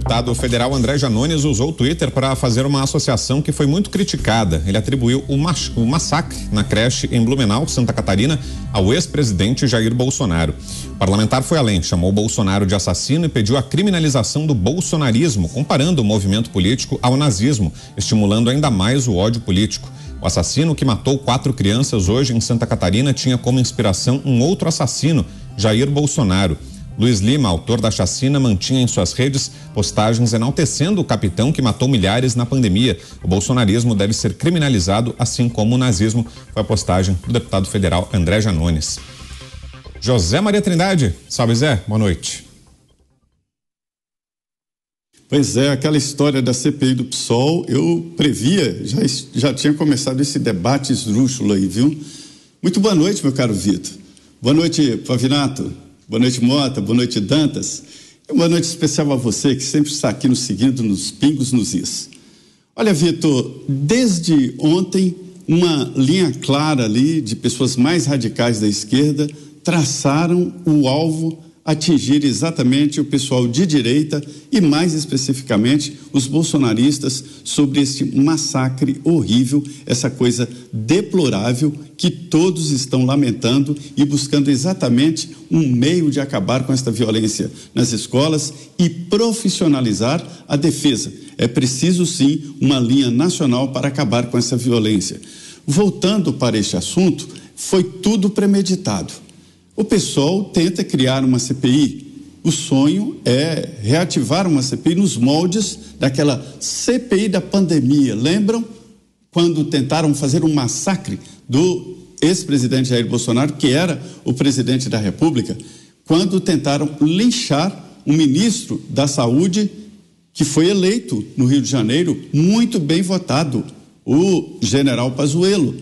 deputado federal André Janones usou o Twitter para fazer uma associação que foi muito criticada. Ele atribuiu o massacre na creche em Blumenau, Santa Catarina, ao ex-presidente Jair Bolsonaro. O parlamentar foi além, chamou Bolsonaro de assassino e pediu a criminalização do bolsonarismo, comparando o movimento político ao nazismo, estimulando ainda mais o ódio político. O assassino que matou 4 crianças hoje em Santa Catarina tinha como inspiração um outro assassino, Jair Bolsonaro. Luiz Lima, autor da chacina, mantinha em suas redes postagens enaltecendo o capitão que matou milhares na pandemia. O bolsonarismo deve ser criminalizado, assim como o nazismo. Foi a postagem do deputado federal André Janones. José Maria Trindade, salve Zé, boa noite. Pois é, aquela história da CPI do PSOL, eu previa, já tinha começado esse debate esdrúxulo aí, viu? Muito boa noite, meu caro Vitor. Boa noite, Pavinato. Boa noite, Mota. Boa noite, Dantas. E uma noite especial a você, que sempre está aqui nos seguindo nos pingos, nos is. Olha, Vitor, desde ontem, uma linha clara ali de pessoas mais radicais da esquerda traçaram o alvo atingir exatamente o pessoal de direita e, mais especificamente, os bolsonaristas sobre este massacre horrível, essa coisa deplorável que todos estão lamentando e buscando exatamente um meio de acabar com esta violência nas escolas e profissionalizar a defesa. É preciso, sim, uma linha nacional para acabar com essa violência. Voltando para este assunto, foi tudo premeditado. O PSOL tenta criar uma CPI. O sonho é reativar uma CPI nos moldes daquela CPI da pandemia. Lembram quando tentaram fazer um massacre do ex-presidente Jair Bolsonaro, que era o presidente da República, quando tentaram linchar um ministro da Saúde que foi eleito no Rio de Janeiro, muito bem votado, o general Pazuello.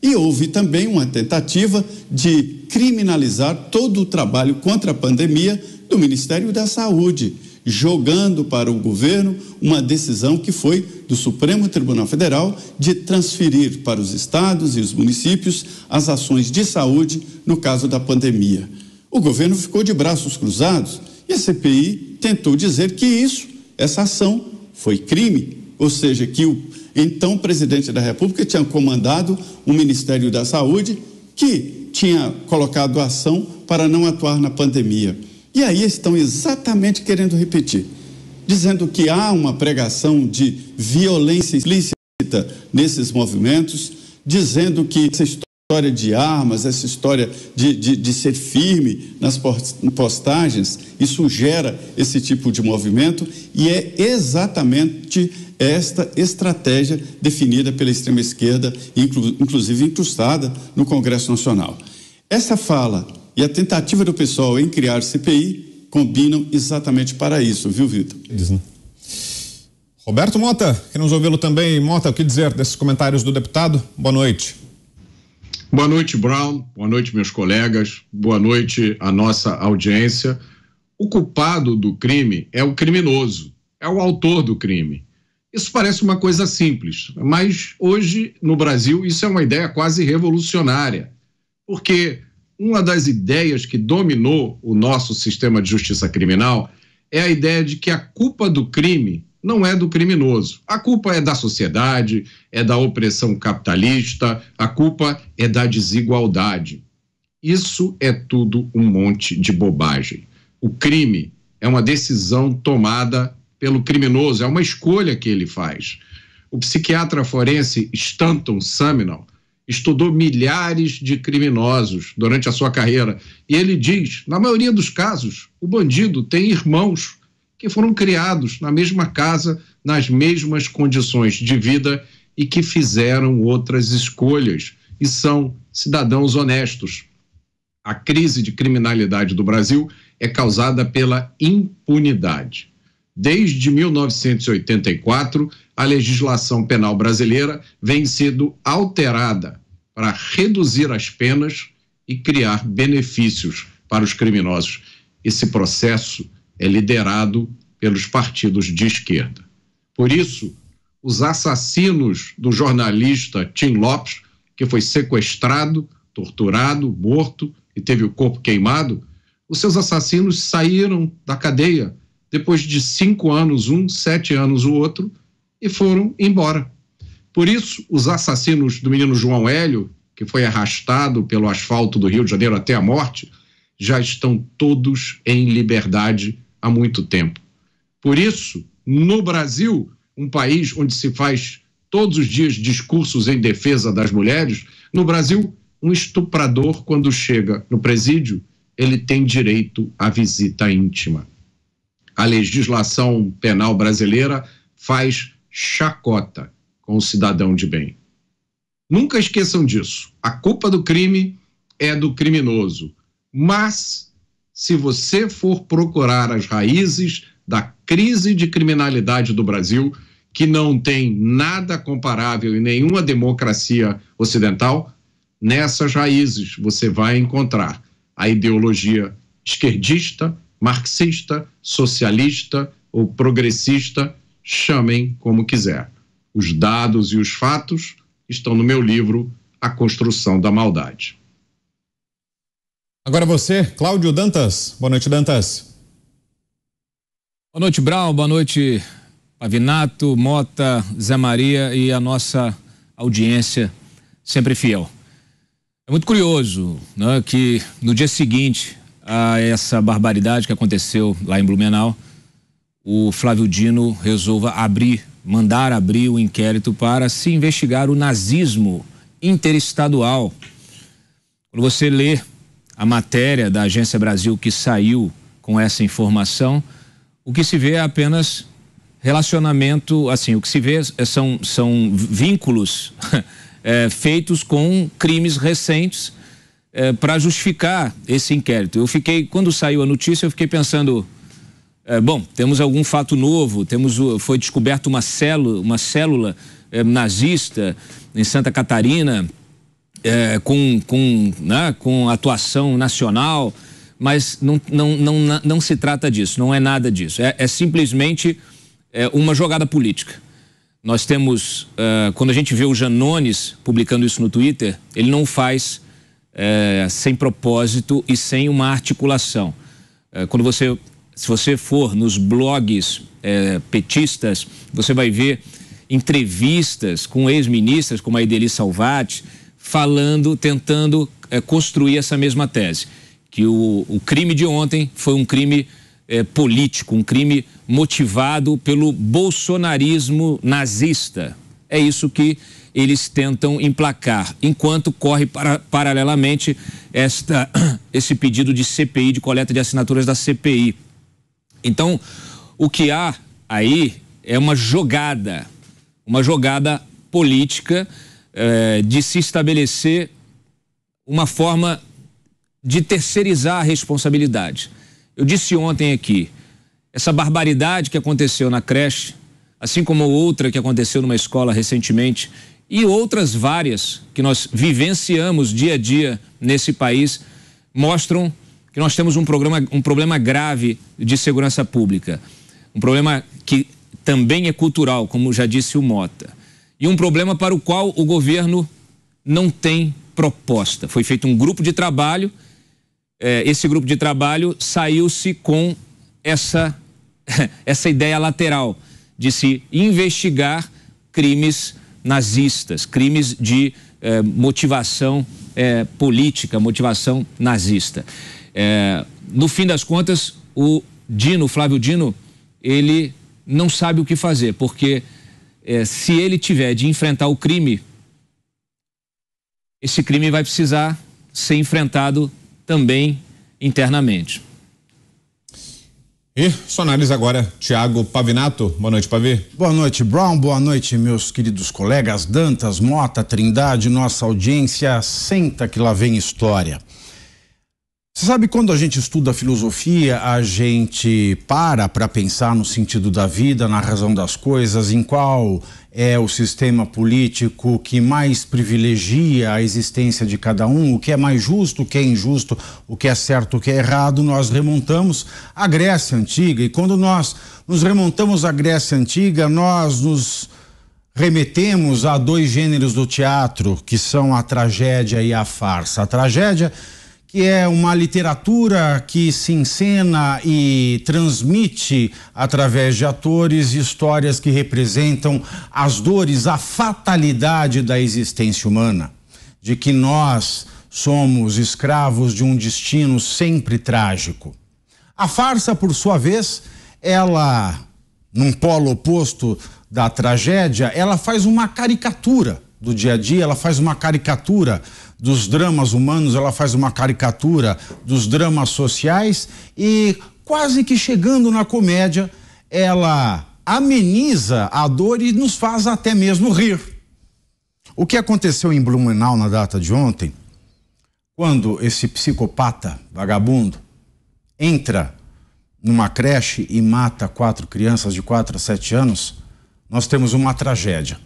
E houve também uma tentativa de criminalizar todo o trabalho contra a pandemia do Ministério da Saúde, jogando para o governo uma decisão que foi do Supremo Tribunal Federal de transferir para os estados e os municípios as ações de saúde no caso da pandemia. O governo ficou de braços cruzados e a CPI tentou dizer que essa ação foi crime, ou seja, que o então presidente da República tinha comandado o Ministério da Saúde que tinha colocado a ação para não atuar na pandemia. E aí estão exatamente querendo repetir, dizendo que há uma pregação de violência explícita nesses movimentos, dizendo que essa história de armas, essa história de ser firme nas postagens, isso gera esse tipo de movimento e é exatamente esta estratégia definida pela extrema esquerda, inclusive incrustada no Congresso Nacional. Essa fala e a tentativa do PSOL em criar CPI combinam exatamente para isso, viu, Vitor? Roberto Mota, queremos ouvi-lo também. Mota, o que dizer desses comentários do deputado? Boa noite. Boa noite, Brown. Boa noite, meus colegas. Boa noite à nossa audiência. O culpado do crime é o criminoso, é o autor do crime. Isso parece uma coisa simples, mas hoje no Brasil isso é uma ideia quase revolucionária, porque uma das ideias que dominou o nosso sistema de justiça criminal é a ideia de que a culpa do crime não é do criminoso. A culpa é da sociedade, é da opressão capitalista, a culpa é da desigualdade. Isso é tudo um monte de bobagem. O crime é uma decisão tomada pelo criminoso, é uma escolha que ele faz. O psiquiatra forense Stanton Saminal estudou milhares de criminosos durante a sua carreira e ele diz, na maioria dos casos, o bandido tem irmãos que foram criados na mesma casa, nas mesmas condições de vida e que fizeram outras escolhas e são cidadãos honestos. A crise de criminalidade do Brasil é causada pela impunidade. Desde 1984, a legislação penal brasileira vem sendo alterada para reduzir as penas e criar benefícios para os criminosos. Esse processo é liderado pelos partidos de esquerda. Por isso, os assassinos do jornalista Tim Lopes, que foi sequestrado, torturado, morto e teve o corpo queimado, os seus assassinos saíram da cadeia depois de 5 anos um, 7 anos o outro, e foram embora. Por isso, os assassinos do menino João Hélio, que foi arrastado pelo asfalto do Rio de Janeiro até a morte, já estão todos em liberdade há muito tempo. Por isso, no Brasil, um país onde se faz todos os dias discursos em defesa das mulheres, no Brasil, um estuprador, quando chega no presídio, ele tem direito à visita íntima. A legislação penal brasileira faz chacota com o cidadão de bem. Nunca esqueçam disso. A culpa do crime é do criminoso. Mas, se você for procurar as raízes da crise de criminalidade do Brasil, que não tem nada comparável em nenhuma democracia ocidental, nessas raízes você vai encontrar a ideologia esquerdista, marxista, socialista ou progressista, chamem como quiser. Os dados e os fatos estão no meu livro A Construção da Maldade. Agora você, Cláudio Dantas. Boa noite, Dantas. Boa noite, Brown. Boa noite, Pavinato, Mota, Zé Maria e a nossa audiência sempre fiel. É muito curioso, né, que no dia seguinte a essa barbaridade que aconteceu lá em Blumenau, o Flávio Dino resolva mandar abrir o inquérito para se investigar o nazismo interestadual. Quando você lê a matéria da Agência Brasil que saiu com essa informação, o que se vê é apenas relacionamento, assim, o que se vê são vínculos feitos com crimes recentes para justificar esse inquérito. Quando saiu a notícia, eu fiquei pensando, bom, temos algum fato novo, foi descoberto uma célula nazista em Santa Catarina, com atuação nacional, mas não se trata disso, não é nada disso, é simplesmente uma jogada política. Nós temos, quando a gente vê o Janones publicando isso no Twitter, ele não faz sem propósito e sem uma articulação. Se você for nos blogs petistas, você vai ver entrevistas com ex-ministras como a Ideli Salvati, tentando construir essa mesma tese, que o crime de ontem foi um crime político, um crime motivado pelo bolsonarismo nazista. É isso que eles tentam emplacar, enquanto corre paralelamente esse pedido de CPI, de coleta de assinaturas da CPI. Então, o que há aí é uma jogada política de se estabelecer uma forma de terceirizar a responsabilidade. Eu disse ontem aqui, essa barbaridade que aconteceu na creche, assim como outra que aconteceu numa escola recentemente, e outras várias que nós vivenciamos dia a dia nesse país, mostram que nós temos um problema grave de segurança pública. Um problema que também é cultural, como já disse o Mota. E um problema para o qual o governo não tem proposta. Foi feito um grupo de trabalho, esse grupo de trabalho saiu-se com essa ideia lateral de se investigar crimes nazistas, crimes de motivação política, motivação nazista. No fim das contas, o Flávio Dino, ele não sabe o que fazer, porque se ele tiver de enfrentar o crime, esse crime vai precisar ser enfrentado também internamente. E sua análise agora, Tiago Pavinato. Boa noite, Pavi. Boa noite, Brown. Boa noite, meus queridos colegas Dantas, Mota, Trindade, nossa audiência. Senta que lá vem história. Você sabe, quando a gente estuda filosofia, a gente para pensar no sentido da vida, na razão das coisas, em qual é o sistema político que mais privilegia a existência de cada um, o que é mais justo, o que é injusto, o que é certo, o que é errado. Nós remontamos à Grécia Antiga, e quando nós nos remontamos à Grécia Antiga, nós nos remetemos a dois gêneros do teatro, que são a tragédia e a farsa. A tragédia, que é uma literatura que se encena e transmite através de atores histórias que representam as dores, a fatalidade da existência humana, de que nós somos escravos de um destino sempre trágico. A farsa, por sua vez, ela, num polo oposto da tragédia, ela faz uma caricatura do dia a dia, ela faz uma caricatura dos dramas humanos, ela faz uma caricatura dos dramas sociais e, quase que chegando na comédia, ela ameniza a dor e nos faz até mesmo rir. O que aconteceu em Blumenau na data de ontem, quando esse psicopata vagabundo entra numa creche e mata 4 crianças de 4 a 7 anos, nós temos uma tragédia.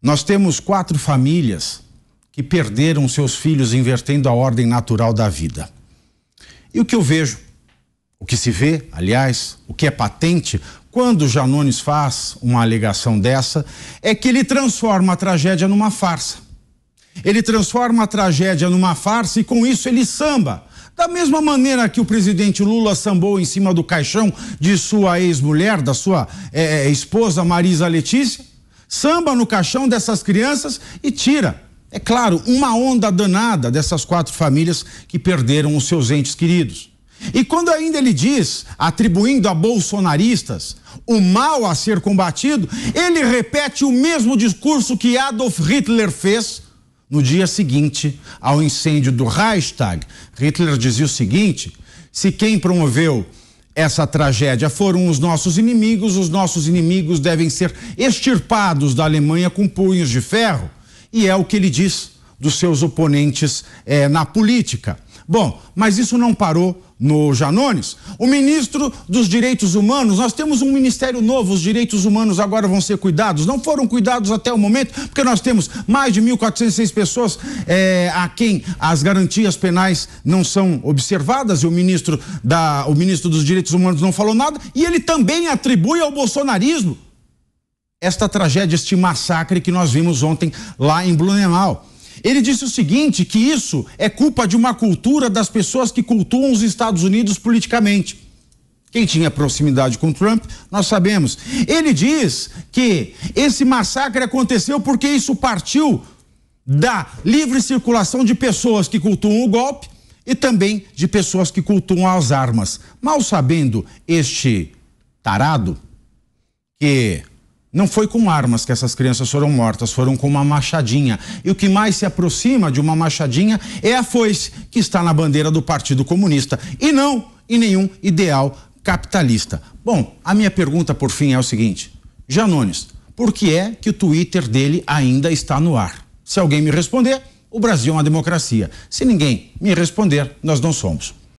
Nós temos 4 famílias que perderam seus filhos invertendo a ordem natural da vida. E o que eu vejo, o que se vê, aliás, o que é patente, quando o Janones faz uma alegação dessa, é que ele transforma a tragédia numa farsa. Ele transforma a tragédia numa farsa e com isso ele samba. Da mesma maneira que o presidente Lula sambou em cima do caixão de sua ex-mulher, da sua esposa Marisa Letícia, samba no caixão dessas crianças e tira, é claro, uma onda danada dessas 4 famílias que perderam os seus entes queridos. E quando ainda ele diz, atribuindo a bolsonaristas o mal a ser combatido, ele repete o mesmo discurso que Adolf Hitler fez no dia seguinte ao incêndio do Reichstag. Hitler dizia o seguinte: se quem promoveu essa tragédia foram os nossos inimigos devem ser extirpados da Alemanha com punhos de ferro. E é o que ele diz dos seus oponentes na política. Bom, mas isso não parou no Janones. O ministro dos Direitos Humanos, nós temos um ministério novo, os direitos humanos agora vão ser cuidados, não foram cuidados até o momento, porque nós temos mais de 1.406 pessoas a quem as garantias penais não são observadas, e o ministro dos Direitos Humanos não falou nada, e ele também atribui ao bolsonarismo esta tragédia, este massacre que nós vimos ontem lá em Blumenau. Ele disse o seguinte, que isso é culpa de uma cultura das pessoas que cultuam os Estados Unidos politicamente. Quem tinha proximidade com Trump, nós sabemos. Ele diz que esse massacre aconteceu porque isso partiu da livre circulação de pessoas que cultuam o golpe e também de pessoas que cultuam as armas. Mal sabendo este tarado que não foi com armas que essas crianças foram mortas, foram com uma machadinha. E o que mais se aproxima de uma machadinha é a foice que está na bandeira do Partido Comunista e não em nenhum ideal capitalista. Bom, a minha pergunta por fim é o seguinte: Janones, por que é que o Twitter dele ainda está no ar? Se alguém me responder, o Brasil é uma democracia. Se ninguém me responder, nós não somos.